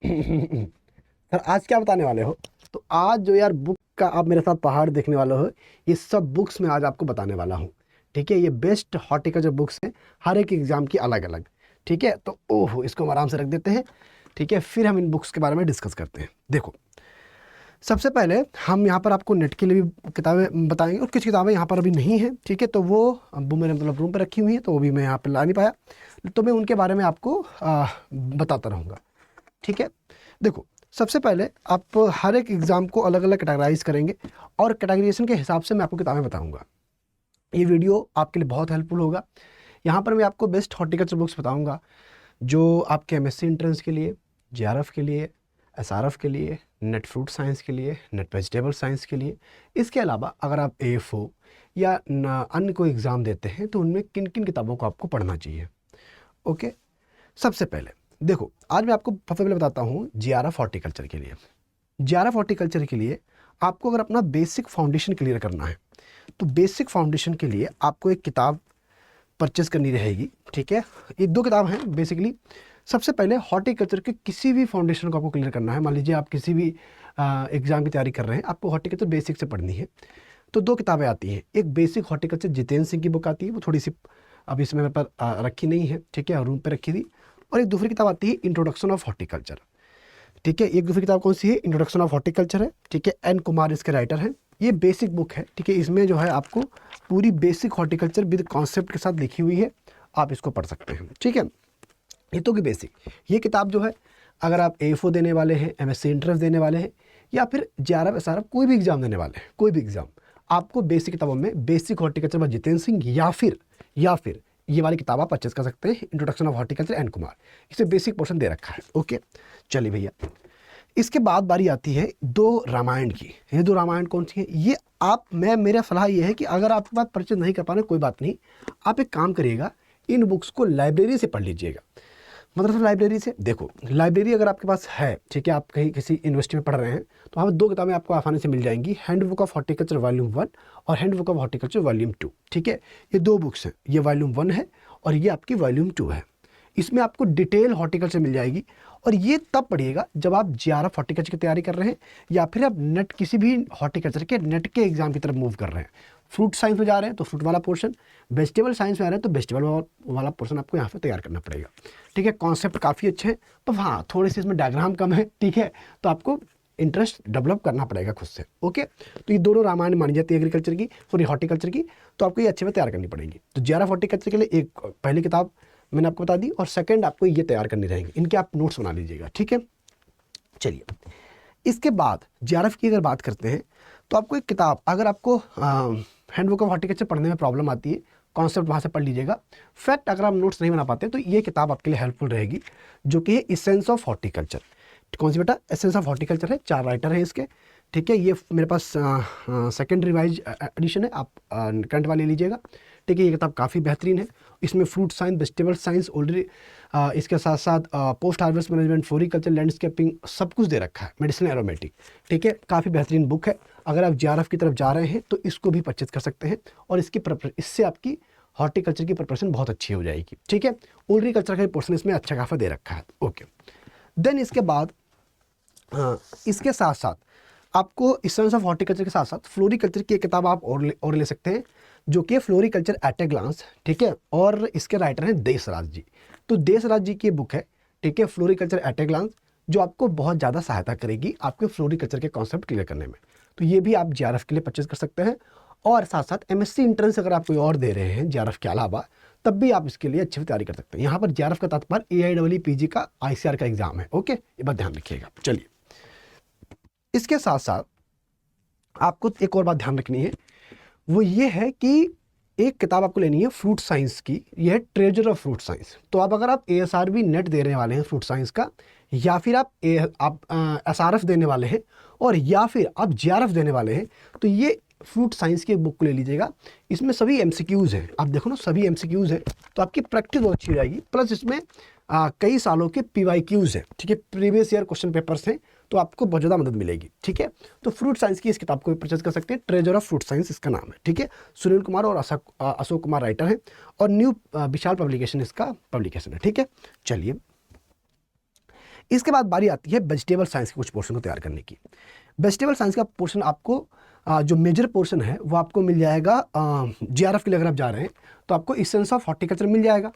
Sir आज क्या बताने वाले हो? तो आज जो यार बुक का आप मेरे साथ पहाड़ देखने वाले हो, ये सब बुक्स मैं आज आपको बताने वाला हूँ। ठीक है, ये बेस्ट हॉर्टिकल्चर बुक्स हैं, हर एक एग्जाम की अलग अलग। ठीक है, तो ओहो इसको हम आराम से रख देते हैं। ठीक है, फिर हम इन बुक्स के बारे में डिस्कस करते हैं। देखो, सबसे पहले हम यहाँ पर आपको नेट के लिए भी किताबें बताएंगे और कुछ किताबें यहाँ पर अभी नहीं हैं। ठीक है, तो वो मेरे मतलब रूम पर रखी हुई हैं, तो वो भी मैं यहाँ पर ला नहीं पाया, तो मैं उनके बारे में आपको बताता रहूँगा। ठीक है, देखो, सबसे पहले आप हर एक एग्ज़ाम को अलग अलग कैटेगराइज करेंगे और कैटेगराइजेशन के हिसाब से मैं आपको किताबें बताऊंगा। ये वीडियो आपके लिए बहुत हेल्पफुल होगा। यहाँ पर मैं आपको बेस्ट हॉर्टिकल्चर बुक्स बताऊंगा जो आपके एमएससी एंट्रेंस के लिए, जेआरएफ के लिए, एसआरएफ के लिए, नेट फ्रूट साइंस के लिए, नेट वेजिटेबल साइंस के लिए। इसके अलावा अगर आप एएफओ या अन्य कोई एग्ज़ाम देते हैं तो उनमें किन किन किताबों को आपको पढ़ना चाहिए। ओके, सबसे पहले देखो, आज मैं आपको सबसे पहले बताता हूँ जेआरएफ हॉर्टिकल्चर के लिए। जेआरएफ हॉर्टिकल्चर के लिए आपको अगर अपना बेसिक फाउंडेशन क्लियर करना है तो बेसिक फाउंडेशन के लिए आपको एक किताब परचेस करनी रहेगी। ठीक है, ये दो किताब हैं बेसिकली। सबसे पहले हॉर्टिकल्चर के किसी भी फाउंडेशन को आपको क्लियर करना है। मान लीजिए आप किसी भी एग्ज़ाम की तैयारी कर रहे हैं, आपको हॉर्टिकल्चर बेसिक से पढ़नी है, तो दो किताबें आती हैं। एक बेसिक हॉर्टिकल्चर जितेंद्र सिंह की बुक आती है, वो थोड़ी सी अभी इसमें मेरे पर रखी नहीं है। ठीक है, रूम पे रखी थी। और एक दूसरी किताब आती है इंट्रोडक्शन ऑफ हॉर्टिकल्चर। ठीक है, एक दूसरी किताब कौन सी है? इंट्रोडक्शन ऑफ हॉर्टिकल्चर है। ठीक है, एन कुमार इसके राइटर हैं। ये बेसिक बुक है। ठीक है, इसमें जो है आपको पूरी बेसिक हॉर्टिकल्चर विद कॉन्सेप्ट के साथ लिखी हुई है, आप इसको पढ़ सकते हैं। ठीक है, ये तो कि बेसिक, ये किताब जो है अगर आप एएफओ देने वाले हैं, एमएससी एंट्रेंस देने वाले हैं, या फिर जेआरएफ एसआरएफ कोई भी एग्जाम देने वाले हैं, कोई भी एग्जाम, आपको बेसिक किताबों में basic horticulture by Jitendra Singh या फिर ये वाली किताब आप परचेज कर सकते हैं, introduction of horticulture N Kumar. इसे बेसिक पोर्शन दे रखा है। ओके, चलिए भैया, इसके बाद बारी आती है दो रामायण की। ये दो रामायण कौन सी है? ये आप मेरा सलाह ये है कि अगर आपके पास परचेज नहीं कर पा रहे कोई बात नहीं, आप एक काम करिएगा, इन बुक्स को लाइब्रेरी से पढ़ लीजिएगा। मतलब लाइब्रेरी से, देखो लाइब्रेरी अगर आपके पास है, ठीक है, आप कहीं किसी यूनिवर्सिटी में पढ़ रहे हैं, तो वहाँ पर दो किताबें आपको आसानी से मिल जाएंगी, hand book of horticulture volume 1 और hand book of horticulture volume 2। ठीक है, ये दो बुक्स हैं, ये वॉल्यूम 1 है और ये आपकी वॉल्यूम 2 है। इसमें आपको डिटेल हॉर्टिकल्चर मिल जाएगी। और ये तब पढ़िएगा जब आप जेआरएफ हॉर्टिकल्चर की तैयारी कर रहे हैं या फिर आप नेट किसी भी हॉर्टिकल्चर के नेट के एग्जाम की तरफ मूव कर रहे हैं। फ्रूट साइंस में जा रहे हैं तो फ्रूट वाला पोर्शन, वेजिटेबल साइंस में आ रहे हैं तो वेजिटेबल वाला पोर्शन आपको यहाँ पे तैयार करना पड़ेगा। ठीक है, कॉन्सेप्ट काफ़ी अच्छे हैं, तो हाँ थोड़े से इसमें डायग्राम कम है। ठीक है, तो आपको इंटरेस्ट डेवलप करना पड़ेगा खुद से। ओके, तो ये दोनों रामायण मानी जाती है एग्रीकल्चर की, सॉरी हॉर्टिकल्चर की, तो आपको ये अच्छे में तैयार करनी पड़ेगी। तो जेआरएफ हॉर्टिकल्चर के लिए एक पहली किताब मैंने आपको बता दी और सेकंड आपको ये तैयार करनी रहेंगी, इनके आप नोट्स बना लीजिएगा। ठीक है, चलिए, इसके बाद जेआरएफ की अगर बात करते हैं तो आपको एक किताब, अगर आपको हैंडबुक ऑफ हॉर्टिकल्चर पढ़ने में प्रॉब्लम आती है, कॉन्सेप्ट वहाँ से पढ़ लीजिएगा। फैक्ट अगर आप नोट्स नहीं बना पाते तो ये किताब आपके लिए हेल्पफुल रहेगी, जो कि है एसेंस ऑफ हॉर्टिकल्चर। कौन सी बेटा? एसेंस ऑफ हॉर्टिकल्चर है, 4 राइटर हैं इसके। ठीक है, ये मेरे पास सेकेंड रिवाइज एडिशन है, आप करंट वाले लीजिएगा। ठीक है, ये किताब काफ़ी बेहतरीन है। इसमें fruit science, vegetable science already, इसके साथ साथ post harvest management, floriculture, landscaping सब कुछ दे रखा है, मेडिसिन एरोमेटिक। ठीक है, काफ़ी बेहतरीन बुक है। अगर आप जेआरएफ की तरफ जा रहे हैं तो इसको भी परचेज कर सकते हैं और इससे आपकी हॉर्टिकल्चर की प्रिपरेशन बहुत अच्छी हो जाएगी। ठीक है, ओलरीकल्चर का पोर्शन इसमें अच्छा खासा दे रखा है। ओके, देन इसके बाद इसके साथ साथ आपको एसेंस ऑफ हॉर्टिकल्चर के साथ साथ फ्लोरिकल्चर की एक किताब आप और ले सकते हैं, जो कि फ्लोरिकल्चर एट ए ग्लांस। ठीक है, और इसके राइटर हैं देशराज जी। तो देशराज जी की बुक है, ठीक है, फ्लोरिकल्चर एट ए ग्लांस, जो आपको बहुत ज़्यादा सहायता करेगी आपके फ्लोरिकल्चर के कॉन्सेप्ट क्लियर करने में। तो ये भी आप जेआरएफ के लिए परचेज कर सकते हैं। और साथ साथ एमएससी एंट्रेंस अगर आप कोई और दे रहे हैं जेआरएफ के अलावा, तब भी आप इसके लिए अच्छे से तैयारी कर सकते हैं। यहाँ पर जेआरएफ का तात्पर्य AIEEE का ICR का एग्जाम है। ओके, ये बात ध्यान रखिएगा। चलिए, इसके साथ साथ आपको एक और बात ध्यान रखनी है, वो ये है कि एक किताब आपको लेनी है फ्रूट साइंस की, ये है ट्रेजर ऑफ फ्रूट साइंस। तो अगर आप ASRB नेट देने वाले हैं फ्रूट साइंस का, या फिर आप SRF देने वाले हैं, और या फिर आप जेआरएफ देने वाले हैं, तो ये फ्रूट साइंस की एक बुक को ले लीजिएगा। इसमें सभी MCQs हैं, आप देखो ना सभी MCQs हैं, तो आपकी प्रैक्टिस बहुत अच्छी हो जाएगी। प्लस इसमें कई सालों के PYQs हैं। ठीक है, प्रीवियस ईयर क्वेश्चन पेपर्स हैं, तो आपको बहुत ज़्यादा मदद मिलेगी। ठीक है, तो फ्रूट साइंस की इस किताब को भी परचेज कर सकते हैं, ट्रेजर ऑफ फ्रूट साइंस इसका नाम है। ठीक है, सुनील कुमार और अशोक कुमार राइटर हैं, और न्यू विशाल पब्लिकेशन इसका पब्लिकेशन है। ठीक है, चलिए, इसके बाद बारी आती है वेजिटेबल साइंस के कुछ पोर्शन को तैयार करने की। वेजिटेबल साइंस का पोर्शन आपको जो मेजर पोर्शन है वो आपको मिल जाएगा जीआरएफ के लिए। अगर आप जा रहे हैं तो आपको एसेंस ऑफ हॉर्टिकल्चर मिल जाएगा,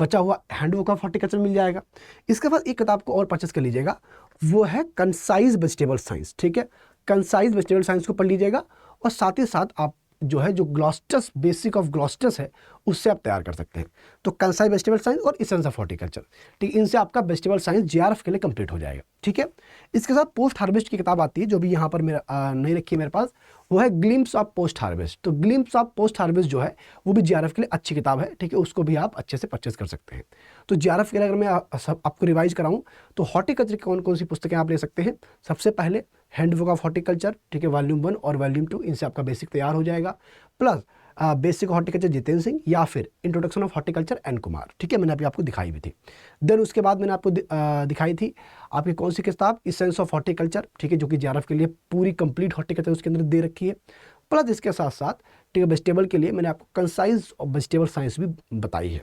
बचा हुआ हैंडबुक ऑफ हॉर्टिकल्चर मिल जाएगा। इसके बाद एक किताब को और परचेस कर लीजिएगा, वो है कंसाइज वेजिटेबल साइंस। ठीक है, कंसाइज वेजिटेबल साइंस को पढ़ लीजिएगा और साथ ही साथ आप जो है जो ग्लॉस्टस बेसिक ऑफ ग्लॉस्टस है उससे आप तैयार कर सकते हैं। तो कंसाइज वेजिटेबल साइंस और एसेंस ऑफ हॉर्टिकल्चर, ठीक, इनसे आपका वेजिटेबल साइंस जीआरएफ के लिए कंप्लीट हो जाएगा। ठीक है, इसके साथ पोस्ट हार्वेस्ट की किताब आती है जो भी यहाँ पर मेरा नहीं रखी है मेरे पास, वो है ग्लिम्स ऑफ पोस्ट हार्वेस्ट। तो ग्लिम्स ऑफ पोस्ट हार्वेस्ट जो है वो भी जीआरएफ के लिए अच्छी किताब है। ठीक है, उसको भी आप अच्छे से परचेस कर सकते हैं। तो जीआरएफ के लिए अगर मैं आपको रिवाइज कराऊँ तो हॉर्टिकल्चर की कौन कौन सी पुस्तकें आप ले सकते हैं? सबसे पहले हैंडबुक ऑफ हॉर्टिकल्चर, ठीक है, वॉल्यूम 1 और वॉल्यूम 2, इनसे आपका बेसिक तैयार हो जाएगा। Plus basic horticulture Jitendra Singh या फिर introduction of horticulture N Kumar. ठीक है, मैंने अभी आपको दिखाई भी थी। देन उसके बाद मैंने आपको दिखाई थी आपकी कौन सी किताब, एसेंस ऑफ हॉर्टिकल्चर, ठीक है, जो कि जीआरएफ के लिए पूरी कंप्लीट हॉर्टिकल्चर उसके अंदर दे रखी है। प्लस इसके साथ साथ, ठीक है, वेजिटेबल के लिए मैंने आपको कंसाइज ऑफ वेजिटेबल साइंस भी बताई है।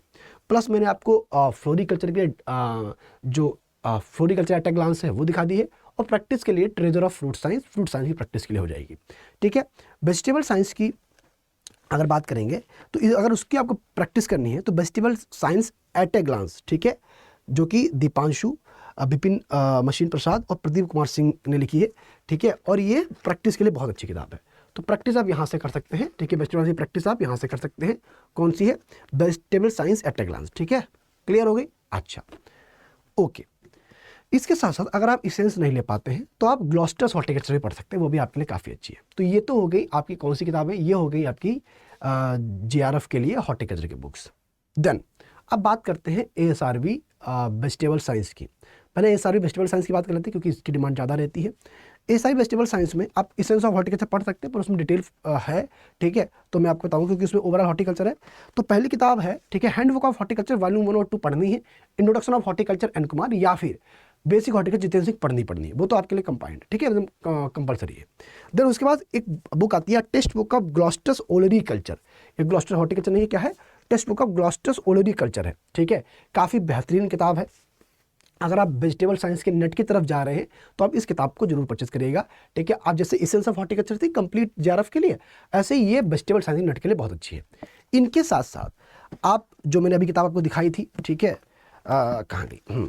प्लस मैंने आपको फ्लोरिकल्चर के लिए जो फ्लोरिकल्चर एट अ ग्लांस है वो दिखा दी है। और प्रैक्टिस के लिए ट्रेजर ऑफ फ्रूट साइंस की प्रैक्टिस के लिए हो जाएगी। ठीक है, वेजिटेबल साइंस की अगर बात करेंगे तो अगर उसकी आपको प्रैक्टिस करनी है तो vegetable science at a glance, ठीक है, जो कि दीपांशु, विपिन मशीन प्रसाद और प्रदीप कुमार सिंह ने लिखी है। ठीक है, और ये प्रैक्टिस के लिए बहुत अच्छी किताब है। तो प्रैक्टिस आप यहाँ से कर सकते हैं। ठीक है, वेजिटेबल की प्रैक्टिस आप यहाँ से कर सकते हैं। कौन सी है? Vegetable science at a glance. ठीक है, क्लियर हो गई? अच्छा, ओके। इसके साथ साथ अगर आप एसेंस नहीं ले पाते हैं तो आप ग्लॉस्टस हॉर्टिकल्चर भी पढ़ सकते हैं, वो भी आपके लिए काफ़ी अच्छी है। तो ये तो हो गई आपकी कौन सी किताबें, ये हो गई आपकी जीआरएफ के लिए हॉर्टिकल्चर की बुक्स। देन अब बात करते हैं एएसआरबी वेजिटेबल साइंस की। पहले एएसआरबी वेजिटेबल साइंस की बात कर लेते हैं क्योंकि इसकी डिमांड ज़्यादा रहती है। एएसआरबी वेजिटेबल साइंस में आप एसेंस ऑफ हॉर्टिकल्चर पढ़ सकते हैं, पर उसमें डिटेल है। ठीक है, तो मैं आपको बताऊँ क्योंकि उसमें ओवरऑल हॉर्टिकल्चर है। तो पहली किताब है, ठीक है, हैंडबुक ऑफ हॉर्टिकल्चर वॉल्यूम 1 और 2 पढ़नी है, introduction of horticulture N Kumar, या फिर बेसिक हॉर्टिकल्चर जितेंद्र सिंह पढ़नी है। वो तो आपके लिए कंपाइंड, ठीक है, एकदम कंपलसरी है। देन उसके बाद एक बुक आती है टेक्स्ट बुक ऑफ ग्लॉस्टस ओलरी कल्चर। ये ग्लॉस्टर हॉर्टिकल्चर नहीं है, क्या है? टेक्स्ट बुक ऑफ ग्लॉस्टस ओलरी कल्चर है। ठीक है, काफ़ी बेहतरीन किताब है। अगर आप वेजिटेबल साइंस के नेट की तरफ जा रहे हैं तो आप इस किताब को जरूर परचेस करिएगा। ठीक है, आप जैसे एसेंस ऑफ हॉर्टिकल्चर थी कंप्लीट जीआरएफ के लिए, ऐसे ही ये वेजिटेबल साइंस नेट के लिए बहुत अच्छी है। इनके साथ साथ आप जो मैंने अभी किताब आपको दिखाई थी, ठीक है, कहाँ गई,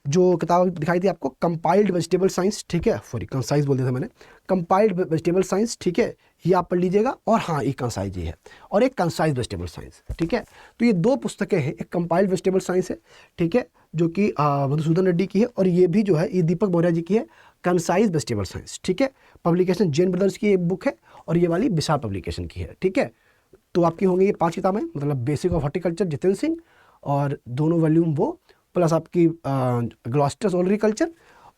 जो किताब दिखाई थी आपको कंपाइल्ड वेजिटेबल साइंस, ठीक है, सॉरी कंसाइज बोल दिया था मैंने, कंपाइल्ड वेजिटेबल साइंस, ठीक है, ये आप पढ़ लीजिएगा। और हाँ, एक कंसाइज ही है और एक कंसाइज वेजिटेबल साइंस। ठीक है, तो ये दो पुस्तकें हैं, एक कंपाइल्ड वेजिटेबल साइंस है, ठीक है, जो कि मधुसूदन रेड्डी की है, और ये भी जो है ये दीपक बोरिया जी की है, कंसाइज वेजिटेबल साइंस। ठीक है, पब्लिकेशन जैन ब्रदर्स की एक बुक है और ये वाली विशाल पब्लिकेशन की है। ठीक है, तो आपकी होंगी ये 5 किताबें, मतलब basic of horticulture Jitendra Singh और दोनों वॉल्यूम वो, प्लस आपकी ग्लॉस्टस ओलरी कल्चर,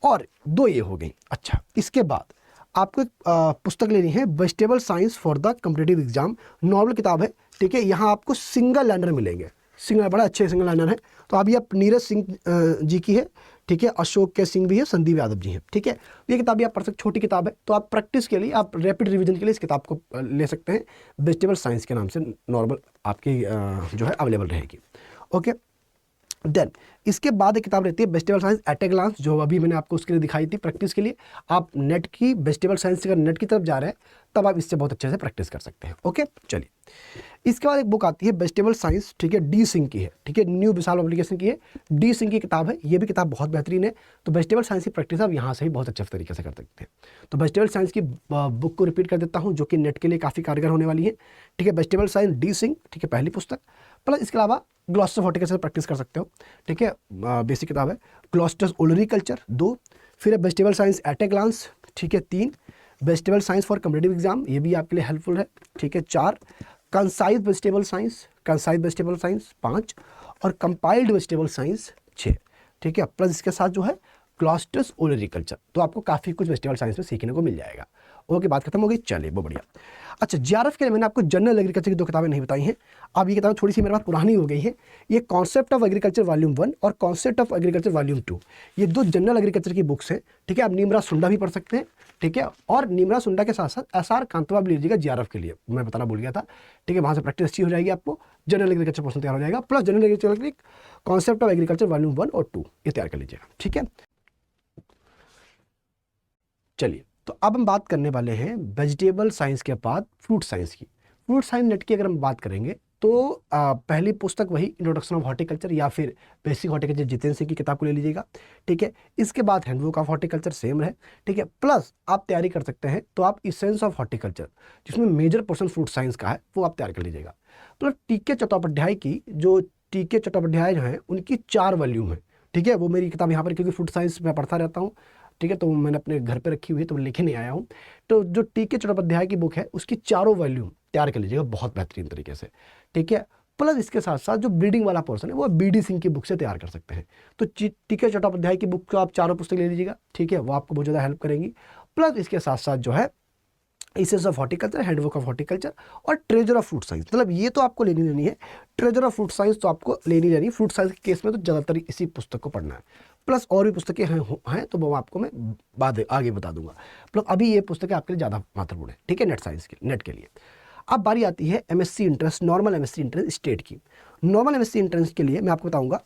और 2 ये हो गई। अच्छा, इसके बाद आपको एक पुस्तक लेनी है vegetable science for the competitive exam, novel किताब है। ठीक है, यहाँ आपको सिंगल लाइनर मिलेंगे, सिंगल, बड़ा अच्छे सिंगल लाइनर है। तो अभी आप नीरज सिंह जी की है, ठीक है, अशोक के सिंह भी है, संदीप यादव जी हैं। ठीक है, ये किताब भी आप पढ़ सकते, छोटी किताब है, तो आप प्रैक्टिस के लिए, आप रैपिड रिवीजन के लिए इस किताब को ले सकते हैं। वेजिटेबल साइंस के नाम से नॉर्मल आपकी जो है अवेलेबल रहेगी। ओके, देन इसके बाद एक किताब रहती है vegetable science at a glance, जो अभी मैंने आपको उसके लिए दिखाई थी प्रैक्टिस के लिए। आप नेट की वेजिटेबल साइंस से अगर नेट की तरफ जा रहे हैं तब आप इससे बहुत अच्छे से प्रैक्टिस कर सकते हैं। ओके, चलिए, इसके बाद एक बुक आती है वेजिटेबल साइंस, ठीक है, डी सिंह की है, ठीक है, न्यू विशाल पब्लिकेशन की है, डी सिंह की किताब है। ये भी किताब बहुत बेहतरीन है। तो वेजिटेबल साइंस की प्रैक्टिस आप यहाँ से ही बहुत अच्छे तरीके से कर सकते हैं। तो वेजिटेबल साइंस की बुक को रिपीट कर देता हूँ, जो कि नेट के लिए काफ़ी कारगर होने वाली है। ठीक है, वेजिटेबल साइंस डी सिंह, ठीक है, पहली पुस्तक। प्लस इसके अलावा ग्लॉस्टस हॉर्टिकल्चर प्रैक्टिस कर सकते हो। ठीक है, बेसिक किताब है। ग्लॉस्टस ओलरी कल्चर 2, फिर vegetable science at a glance, ठीक है, 3, vegetable science for competitive exam, ये भी आपके लिए हेल्पफुल है। ठीक है, 4, कंसाइज वेजिटेबल साइंस 5, और कंपाइल्ड वेजिटेबल साइंस 6। ठीक है, प्लस इसके साथ जो है ग्लॉस्टस ओलरी कल्चर। तो आपको काफ़ी कुछ वेजिटेबल साइंस में सीखने को मिल जाएगा। ओके, बात खत्म हो गई। चलिए, बहुत बढ़िया। अच्छा, जीआरएफ के लिए मैंने आपको जनरल एग्रीकल्चर की 2 किताबें नहीं बताई हैं। अब ये किताबें थोड़ी सी मेरे पास पुरानी हो गई है। ये कॉन्सेप्ट ऑफ एग्रीकल्चर वॉल्यूम 1 और कॉन्सेप्ट ऑफ एग्रीकल्चर वॉल्यूम 2, ये 2 जनरल एग्रीकल्चर की बुक्स हैं। ठीक है, आप नीमरा सुंडा भी पढ़ सकते हैं। ठीक है, और नीमरा सुंडा के साथ साथ एसआर कांतवा भी लीजिएगा जीआरएफ के लिए, मैं बताना भूल गया था। ठीक है, वहाँ से प्रैक्टिस अच्छी हो जाएगी, आपको जनरल एग्रीकल्चर पोर्शन तैयार हो जाएगा। Plus general agriculture concept of agriculture volume 1 और 2 ये तैयार कर लीजिएगा। ठीक है, चलिए, तो अब हम बात करने वाले हैं वेजिटेबल साइंस के बाद फ्रूट साइंस की। फ्रूट साइंस नेट की अगर हम बात करेंगे तो पहली पुस्तक वही इंट्रोडक्शन ऑफ हॉर्टिकल्चर या फिर बेसिक हॉर्टिकल्चर जितेंद्र सिंह की किताब को ले लीजिएगा, ठीक है। इसके बाद हैंडबुक ऑफ हॉर्टिकल्चर सेम है, ठीक है। प्लस आप तैयारी कर सकते हैं तो आप इसेंस ऑफ हॉर्टिकल्चर जिसमें मेजर पोर्शन फ्रूट साइंस का है वो आप तैयार कर लीजिएगा। प्लस टीके चट्टोपाध्याय की जो टीके चट्टोपाध्याय जो है उनकी 4 वॉल्यूम है, ठीक है। वो मेरी किताब यहाँ पर, क्योंकि फ्रूट साइंस में पढ़ता रहता हूँ, ठीक है, तो मैंने अपने घर पे रखी हुई है तो मैं लेके नहीं आया हूँ। तो जो टीके चट्टोपाध्याय की बुक है उसकी 4 वॉल्यूम तैयार कर लीजिएगा बहुत बेहतरीन तरीके से, ठीक है। प्लस इसके साथ साथ जो ब्रीडिंग वाला पोर्शन है वो बीडी सिंह की बुक से तैयार कर सकते हैं। तो टीके चट्टोपाध्याय की बुक को आप 4 पुस्तक ले लीजिएगा, ठीक है, वो आपको बहुत ज़्यादा हेल्प करेंगी। प्लस इसके साथ साथ जो है essence of horticulture, handbook of horticulture और ट्रेजर ऑफ फ्रूट साइंस, मतलब ये तो आपको लेनी है। ट्रेजर ऑफ फ्रूट साइंस तो आपको लेनी। फ्रूट साइंस के केस में तो ज़्यादातर इसी पुस्तक को पढ़ना है। प्लस और भी पुस्तकें हैं तो वो आपको मैं बाद आगे बता दूंगा। मतलब अभी ये पुस्तकें आपके लिए ज़्यादा महत्वपूर्ण है, ठीक है, नेट के लिए। अब बारी आती है MSc entrance, normal MSc entrance state की। नॉर्मल एमएससी इंट्रेंस के लिए मैं आपको बताऊंगा,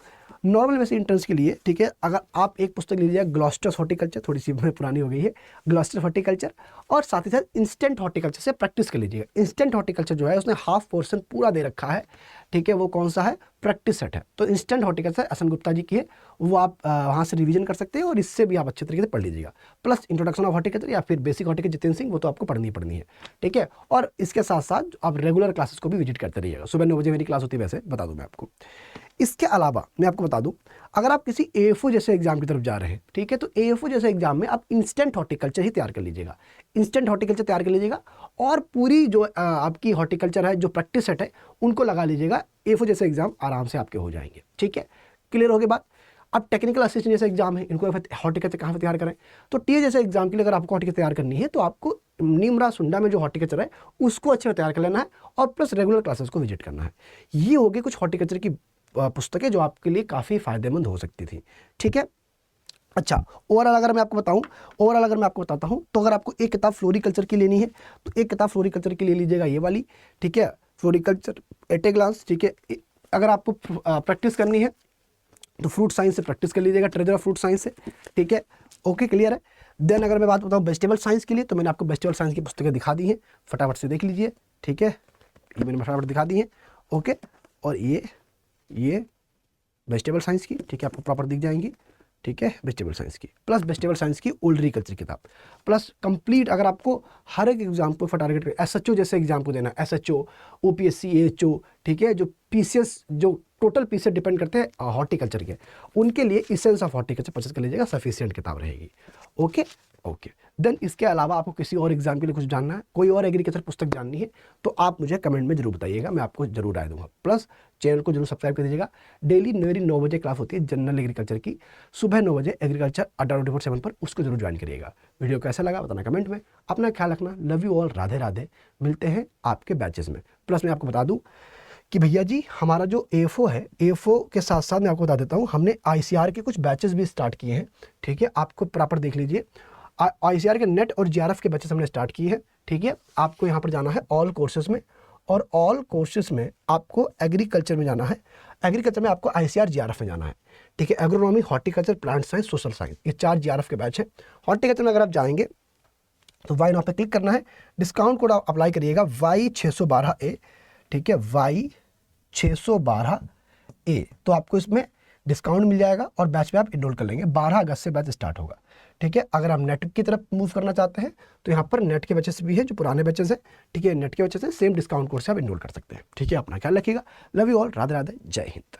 नॉर्मल एमएससी इंट्रेंस के लिए, ठीक है, अगर आप एक पुस्तक ले लीजिए ग्लॉस्टर्स हॉर्टिकल्चर, थोड़ी सी पुरानी हो गई है, ग्लॉस्टर हॉर्टिकल्चर, और साथ ही साथ इंस्टेंट हॉर्टिकल्चर से प्रैक्टिस कर लीजिएगा। इंस्टेंट हॉर्टिकल्चर जो है उसने हाफ पोर्शन पूरा दे रखा है, ठीक है, वो कौन सा है, प्रैक्टिस सेट है। तो instant horticulture S N Gupta ji की है, वो आप वहाँ से रिवीजन कर सकते हैं और इससे भी आप अच्छे तरीके से पढ़ लीजिएगा। प्लस इंट्रोडक्शन ऑफ हॉर्टिकल्चर या फिर बेसिक हॉर्टिकल्चर जितेंद्र सिंह, वो तो आपको पढ़नी है, ठीक है। और इसके साथ साथ आप रेगुलर क्लासेस को भी विजिट करते रहिएगा। सुबह 9 बजे मेरी क्लास होती है, वैसे बता दूं मैं आपको। इसके अलावा मैं आपको बता दूं, अगर आप किसी एएफओ जैसे एग्जाम की तरफ जा रहे हैं, ठीक है, तो एएफओ जैसे एग्जाम में आप इंस्टेंट हॉर्टिकल्चर ही तैयार कर लीजिएगा। इंस्टेंट हॉर्टिकल्चर तैयार कर लीजिएगा और पूरी जो आपकी हॉर्टिकल्चर है, जो प्रैक्टिस सेट है, उनको लगा लीजिएगा। एएफओ जैसे एग्जाम आराम से आपके हो जाएंगे, ठीक है। क्लियर हो गए बात। अब टेक्निकल असिस्टेंट जैसे एग्जाम है, इनको हॉर्टिकल्चर कहाँ पर तैयार करें, तो टीए जैसे एग्जाम के लिए अगर आपको हॉर्टिकल्चर तैयार करनी है तो आपको निमरा सुंडा में जो हॉर्टिकल्चर है उसको अच्छे से तैयार कर लेना है और प्लस रेगुलर क्लासेस को विजिट करना है। ये हो गई कुछ हॉर्टिकल्चर की पुस्तकें जो आपके लिए काफ़ी फायदेमंद हो सकती थी, ठीक है। अच्छा, ओवरऑल अगर मैं आपको बताता हूँ तो अगर आपको एक किताब फ्लोरिकल्चर की लेनी है तो एक किताब फ्लोरिकल्चर की ले लीजिएगा, ये वाली, ठीक है, फ्लोरिकल्चर एट ए ग्लांस, ठीक है। अगर आपको प्रैक्टिस करनी है तो फ्रूट साइंस से प्रैक्टिस कर लीजिएगा, ट्रेजर ऑफ फ्रूट साइंस से, ठीक है, ओके, क्लियर है। देन अगर मैं बात बताऊँ वेजिटेबल साइंस के लिए तो मैंने आपको वेजिटेबल साइंस की पुस्तकें दिखा दी हैं, फटाफट से देख लीजिए, ठीक है, ये मैंने फटाफट दिखा दी हैं, ओके। और ये वेजिटेबल साइंस की, ठीक है, आपको प्रॉपर दिख जाएंगी, ठीक है, वेजिटेबल साइंस की, प्लस वेजिटेबल साइंस की ओल्ड्रीकल्चर किताब, प्लस कंप्लीट अगर आपको हर एक एग्जाम को टारगेट एसएचओ जैसे एग्जाम को देना, एसएचओ, ओपीएससी, एएचओ, ठीक है, जो पीसीएस, जो टोटल पीसीएस डिपेंड करते हैं हॉर्टिकल्चर के, उनके लिए इसेंस ऑफ हॉर्टिकल्चर परचेस कर लीजिएगा, सफिशिएंट किताब रहेगी, ओके। देन इसके अलावा आपको किसी और एग्जाम के लिए कुछ जानना है, कोई और एग्रीकल्चर पुस्तक जाननी है तो आप मुझे कमेंट में जरूर बताइएगा, मैं आपको जरूर राय दूंगा। प्लस चैनल को जरूर सब्सक्राइब कर दीजिएगा। डेली मेरी 9 बजे क्लास होती है जनरल एग्रीकल्चर की, सुबह 9 बजे एग्रीकल्चर अड्डा 24/7 पर, उसको जरूर ज्वाइन करिएगा। वीडियो कैसा लगा बताना कमेंट में। अपना ख्याल रखना, love you all, Radhe Radhe. मिलते हैं आपके बैचेस में। प्लस मैं आपको बता दूं कि भैया जी हमारा जो एएफओ है, एएफओ के साथ साथ मैं आपको बता देता हूँ, हमने आईसीआर के कुछ बैचेस भी स्टार्ट किए हैं, ठीक है, आपको प्रॉपर देख लीजिए। आईसीआर के नेट और जीआरएफ के बैचेस हमने स्टार्ट किए हैं, ठीक है। आपको यहाँ पर जाना है ऑल कोर्सेज में, और ऑल कोर्सेज में आपको एग्रीकल्चर में जाना है, एग्रीकल्चर में आपको आईसीआर जीआरएफ में जाना है, ठीक है। Agronomy, horticulture, plant science, social science, ये 4 जीआरएफ के बैच हैं। हॉर्टिकल्चर में अगर आप जाएंगे तो वाई नाउ पे क्लिक करना है, डिस्काउंट कोड आप अप्लाई करिएगा Y612A, ठीक है, Y612A, तो आपको इसमें डिस्काउंट मिल जाएगा और बैच में आप इनरोल कर लेंगे। 12 अगस्त से बैच स्टार्ट होगा, ठीक है। अगर आप नेट की तरफ मूव करना चाहते हैं तो यहाँ पर नेट के बैचेस भी हैं, जो पुराने बैचेस हैं, ठीक है, नेट के बैचेस हैं, सेम डिस्काउंट कोड से आप इनरोल कर सकते हैं, ठीक है। अपना ख्याल रखिएगा, love you all, Radhe Radhe, जय हिंद।